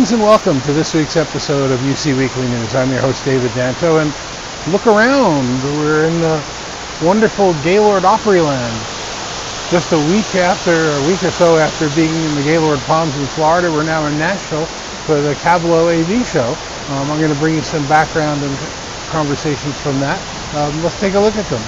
Greetings and welcome to this week's episode of UC Weekly News. I'm your host, David Danto, and look around. We're in the wonderful Gaylord Opryland. Just a week or so after being in the Gaylord Palms in Florida, we're now in Nashville for the CAVLO AV show. I'm going to bring you some background and conversations from that. Let's take a look at them.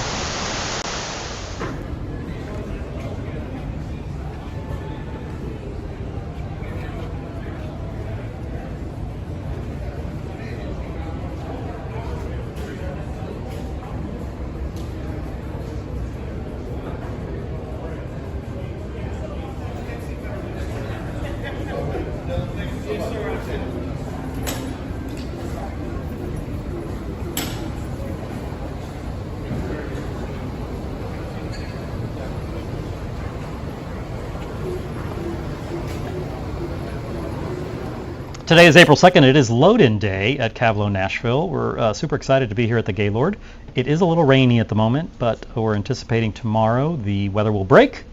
Today is April 2nd. It is load-in day at CAVLO Nashville. We're super excited to be here at the Gaylord. It is a little rainy at the moment, but we're anticipating tomorrow the weather will break.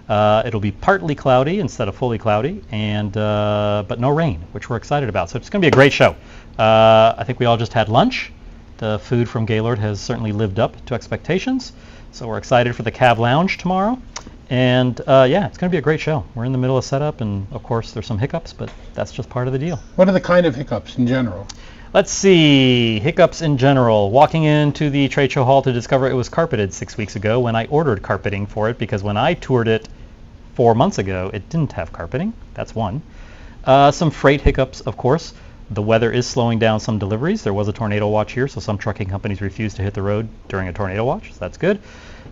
It'll be partly cloudy instead of fully cloudy, and but no rain, which we're excited about. So it's going to be a great show. I think we all just had lunch. The food from Gaylord has certainly lived up to expectations. So we're excited for the Cav Lounge tomorrow. And yeah, it's going to be a great show. We're in the middle of setup, and of course there's some hiccups, but that's just part of the deal. What are the kind of hiccups in general? Let's see, hiccups in general. Walking into the trade show hall to discover it was carpeted 6 weeks ago when I ordered carpeting for it, because when I toured it 4 months ago, it didn't have carpeting. That's one. Some freight hiccups, of course. The weather is slowing down some deliveries. There was a tornado watch here, so some trucking companies refused to hit the road during a tornado watch, so that's good.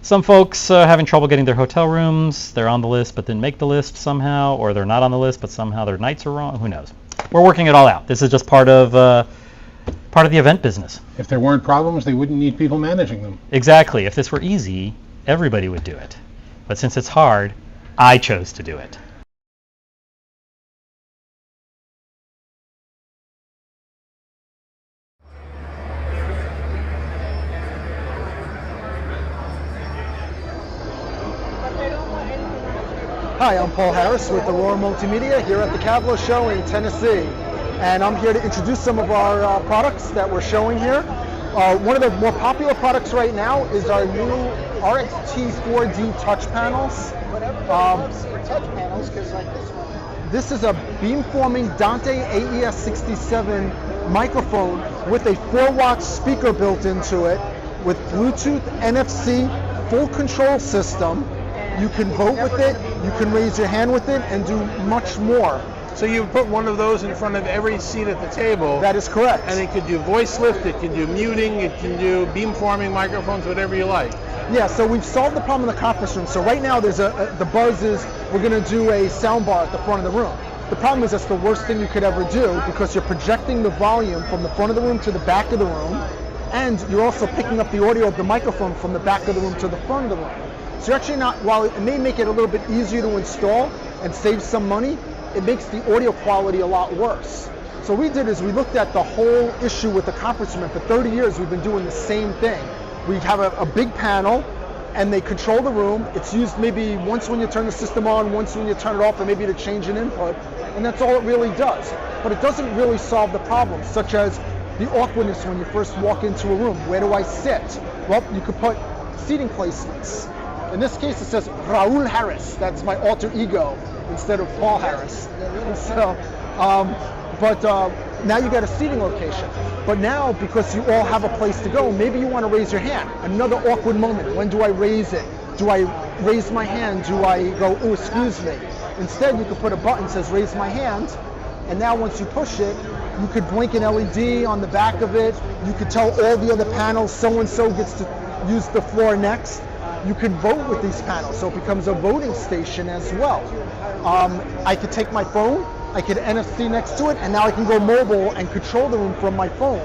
Some folks having trouble getting their hotel rooms. They're on the list but didn't make the list somehow, or they're not on the list but somehow their nights are wrong. Who knows? We're working it all out. This is just part of the event business. If there weren't problems, they wouldn't need people managing them. Exactly. If this were easy, everybody would do it. But since it's hard, I chose to do it. Hi, I'm Paul Harris with Aurora Multimedia here at the CAVLO show in Tennessee. And I'm here to introduce some of our products that we're showing here. One of the more popular products right now is our new RXT 4D touch panels. Touch panels, because like this one. This is a beamforming Danto AES67 microphone with a 4-watt speaker built into it with Bluetooth, NFC, full control system. You can vote with it, you can raise your hand with it, and do much more. So you put one of those in front of every seat at the table. That is correct. And it can do voice lift, it can do muting, it can do beamforming microphones, whatever you like. Yeah, so we've solved the problem in the conference room. So right now there's the buzz is we're going to do a sound bar at the front of the room. The problem is that's the worst thing you could ever do, because you're projecting the volume from the front of the room to the back of the room, and you're also picking up the audio of the microphone from the back of the room to the front of the room. So you're actually not, while it may make it a little bit easier to install and save some money, it makes the audio quality a lot worse. So what we did is we looked at the whole issue with the conference room. For 30 years we've been doing the same thing. We have a big panel and they control the room. It's used maybe once when you turn the system on, once when you turn it off, and maybe to change an input, and that's all it really does. But it doesn't really solve the problems, such as the awkwardness when you first walk into a room. Where do I sit? Well, you could put seating placements. In this case, it says Raul Harris. That's my alter ego instead of Paul Harris. So, now you got a seating location. But now, because you all have a place to go, maybe you want to raise your hand. Another awkward moment. When do I raise it? Do I raise my hand? Do I go, oh, excuse me? Instead, you could put a button that says raise my hand. And now once you push it, you could blink an LED on the back of it. You could tell all the other panels, so-and-so gets to use the floor next. You can vote with these panels, so it becomes a voting station as well. I could take my phone, I could NFC next to it, and now I can go mobile and control the room from my phone.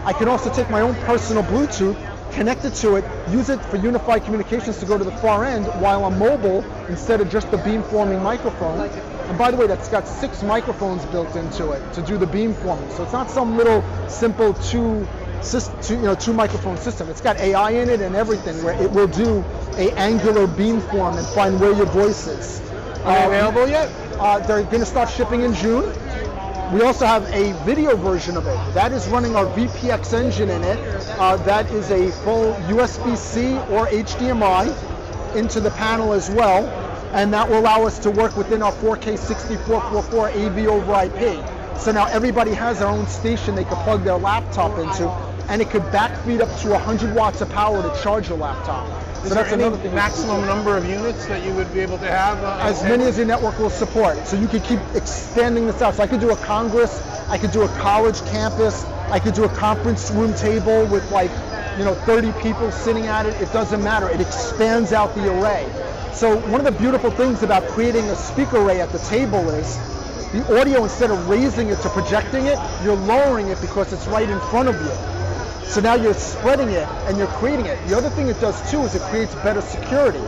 I can also take my own personal Bluetooth, connect it to it, use it for unified communications to go to the far end while I'm mobile instead of just the beamforming microphone. And by the way, that's got 6 microphones built into it to do the beamforming. So it's not some little simple two microphone system. It's got AI in it and everything, where it will do a angular beamform and find where your voice is. Are they available yet? They're going to start shipping in June. We also have a video version of it. That is running our VPX engine in it. That is a full USB-C or HDMI into the panel as well. And that will allow us to work within our 4K 6444 AV over IP. So now everybody has their own station they can plug their laptop into, and it could backfeed up to 100 watts of power to charge your laptop. Is there any maximum number of units that you would be able to have? As many as your network will support. So you could keep expanding this out. So I could do a Congress, I could do a college campus, I could do a conference room table with 30 people sitting at it. It doesn't matter. It expands out the array. So one of the beautiful things about creating a speaker array at the table is the audio, instead of raising it to projecting it, you're lowering it because it's right in front of you. So now you're spreading it and you're creating it. The other thing it does too is it creates better security,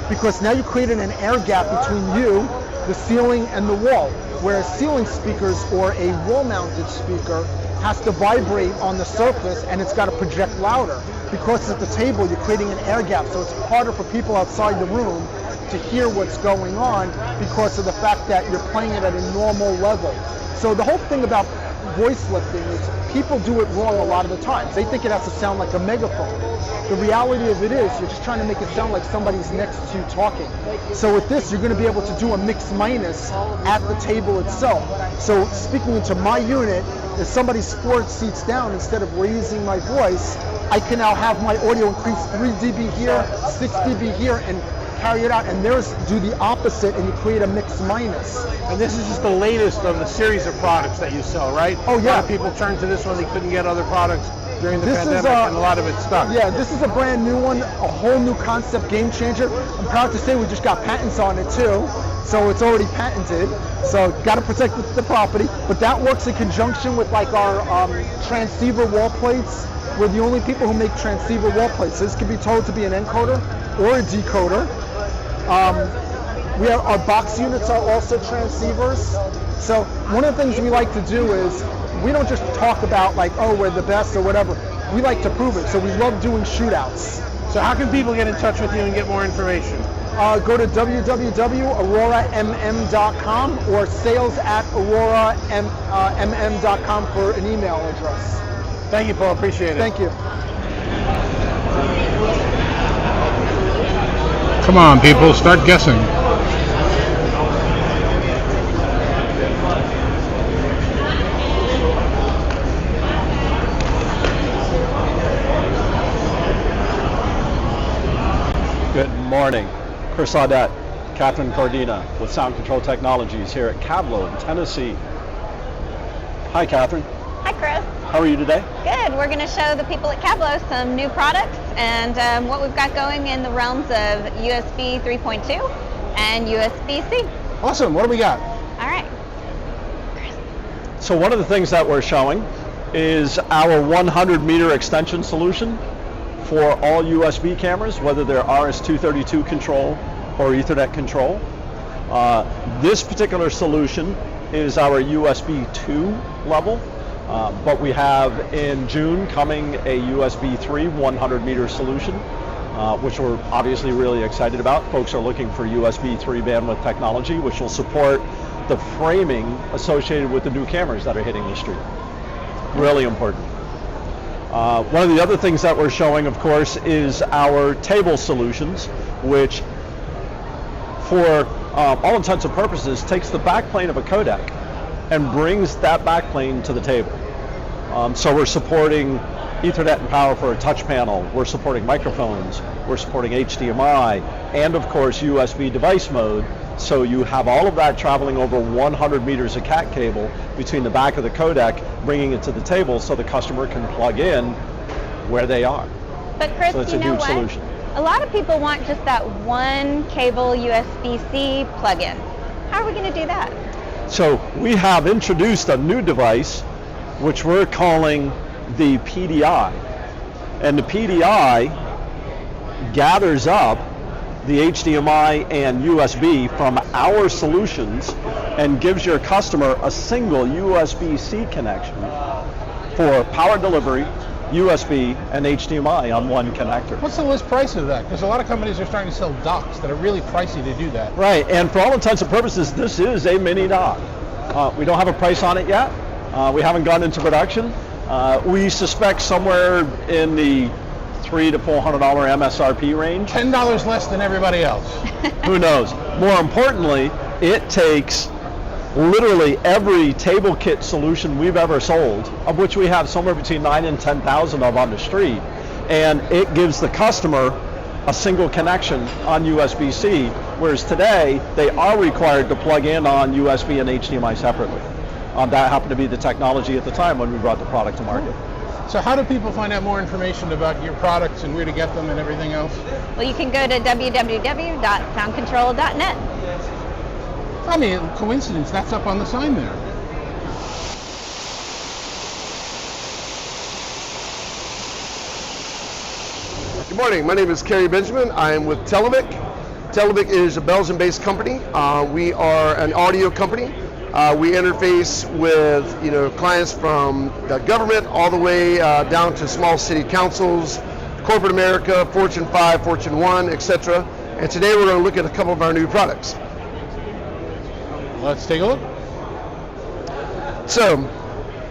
because now you're creating an air gap between you, the ceiling, and the wall. Whereas ceiling speakers or a wall-mounted speaker has to vibrate on the surface and it's got to project louder. Because at the table you're creating an air gap, so it's harder for people outside the room to hear what's going on because of the fact that you're playing it at a normal level. So the whole thing about voice lifting is people do it wrong a lot of the times. They think it has to sound like a megaphone. The reality of it is you're just trying to make it sound like somebody's next to you talking. So with this, you're going to be able to do a mix minus at the table itself. So speaking into my unit, if somebody's 4 seats down, instead of raising my voice, I can now have my audio increase 3 dB here, 6 dB here, and carry it out, and theirs do the opposite, and you create a mix minus. And this is just the latest of the series of products that you sell, right? Oh yeah. A lot of people turn to this one, they couldn't get other products during the pandemic, and a lot of it's stuck. Yeah, this is a brand new one, a whole new concept, game changer. I'm proud to say we just got patents on it too, so it's already patented. So got to protect the property, but that works in conjunction with our transceiver wall plates. We're the only people who make transceiver wall plates. This can be told to be an encoder or a decoder. Our box units are also transceivers. So one of the things we like to do is we don't just talk about we're the best or whatever. We like to prove it. So we love doing shootouts. So how can people get in touch with you and get more information? Go to www.auroramm.com or sales@auroramm.com for an email address. Thank you, Paul. Appreciate it. Thank you. Come on, people, start guessing. Good morning. Chris Audette, Catherine Cordina with Sound Control Technologies here at CAVLO in Tennessee. Hi, Catherine. Hi, Chris. How are you today? Good. We're going to show the people at CAVLO some new products and what we've got going in the realms of USB 3.2 and USB-C. Awesome. What do we got? All right. So one of the things that we're showing is our 100-meter extension solution for all USB cameras, whether they're RS-232 control or Ethernet control. This particular solution is our USB 2 level. But we have in June coming a USB 3 100-meter solution, which we're obviously really excited about. Folks are looking for USB 3 bandwidth technology, which will support the framing associated with the new cameras that are hitting the street. Really important. One of the other things that we're showing, of course, is our table solutions, which for all intents and purposes takes the backplane of a codec and brings that backplane to the table. So we're supporting Ethernet and power for a touch panel, we're supporting microphones, we're supporting HDMI, and of course USB device mode, so you have all of that traveling over 100 meters of CAT cable between the back of the codec, bringing it to the table so the customer can plug in where they are. But Chris, so it's you a know huge what? solution. A lot of people want just that one cable USB-C plug-in. How are we going to do that? So we have introduced a new device which we're calling the PDI. And the PDI gathers up the HDMI and USB from our solutions and gives your customer a single USB-C connection for power delivery, USB, and HDMI on one connector. What's the list price of that? Because a lot of companies are starting to sell docks that are really pricey to do that. Right, and for all intents and purposes, this is a mini dock. We don't have a price on it yet. We haven't gone into production. We suspect somewhere in the $300 to $400 MSRP range. $10 less than everybody else. Who knows? More importantly, it takes literally every table kit solution we've ever sold, of which we have somewhere between 9,000 and 10,000 of on the street, and it gives the customer a single connection on USB-C, whereas today they are required to plug in on USB and HDMI separately. That happened to be the technology at the time when we brought the product to market. So how do people find out more information about your products and where to get them and everything else? Well, you can go to www.soundcontrol.net. I mean, coincidence, that's up on the sign there. Good morning, my name is Kerry Benjamin. I am with Televic. Televic is a Belgian-based company. We are an audio company. We interface with clients from the government all the way down to small city councils, corporate America, Fortune 5, Fortune 1, etc. And today we're going to look at a couple of our new products. Let's take a look. So,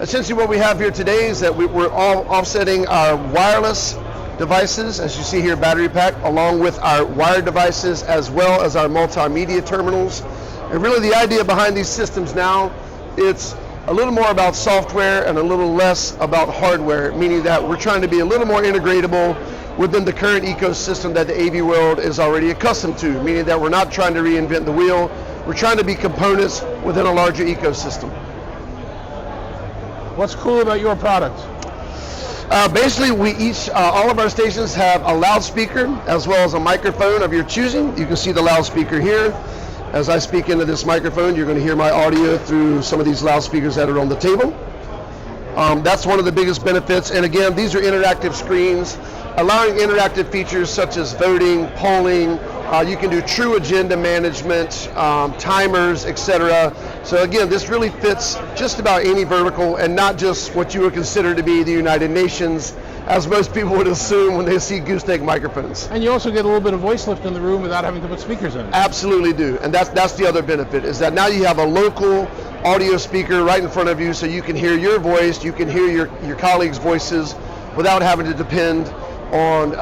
essentially what we have here today is that we're all offsetting our wireless devices, as you see here, battery pack, along with our wired devices as well as our multimedia terminals. And really the idea behind these systems now, it's a little more about software and a little less about hardware, meaning that we're trying to be a little more integratable within the current ecosystem that the AV world is already accustomed to, meaning that we're not trying to reinvent the wheel, we're trying to be components within a larger ecosystem. What's cool about your products? Basically, we all of our stations have a loudspeaker as well as a microphone of your choosing. You can see the loudspeaker here. As I speak into this microphone, you're going to hear my audio through some of these loudspeakers that are on the table. That's one of the biggest benefits. And again, these are interactive screens, allowing interactive features such as voting, polling. You can do true agenda management, timers, etc. So again, this really fits just about any vertical and not just what you would consider to be the United Nations, as most people would assume when they see gooseneck microphones. And you also get a little bit of voice lift in the room without having to put speakers in it. Absolutely do. And that's the other benefit, is that now you have a local audio speaker right in front of you, so you can hear your voice, you can hear your colleagues' voices without having to depend on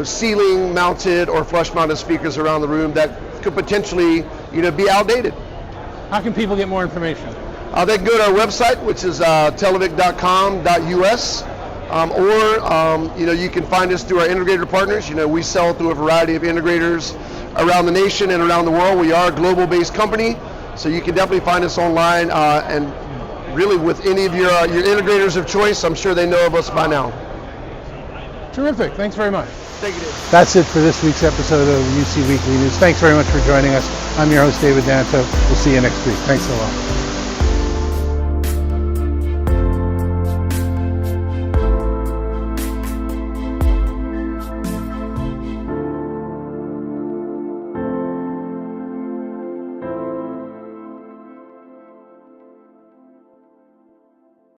ceiling mounted or flush mounted speakers around the room that could potentially be outdated. How can people get more information? They can go to our website, which is televic.com.us, or you can find us through our integrator partners. We sell through a variety of integrators around the nation and around the world. We are a global based company, so you can definitely find us online, and really with any of your integrators of choice. I'm sure they know of us by now. Terrific. Thanks very much. Thank you, Dave. That's it for this week's episode of UC Weekly News. Thanks very much for joining us. I'm your host, David Danto. We'll see you next week. Thanks a lot.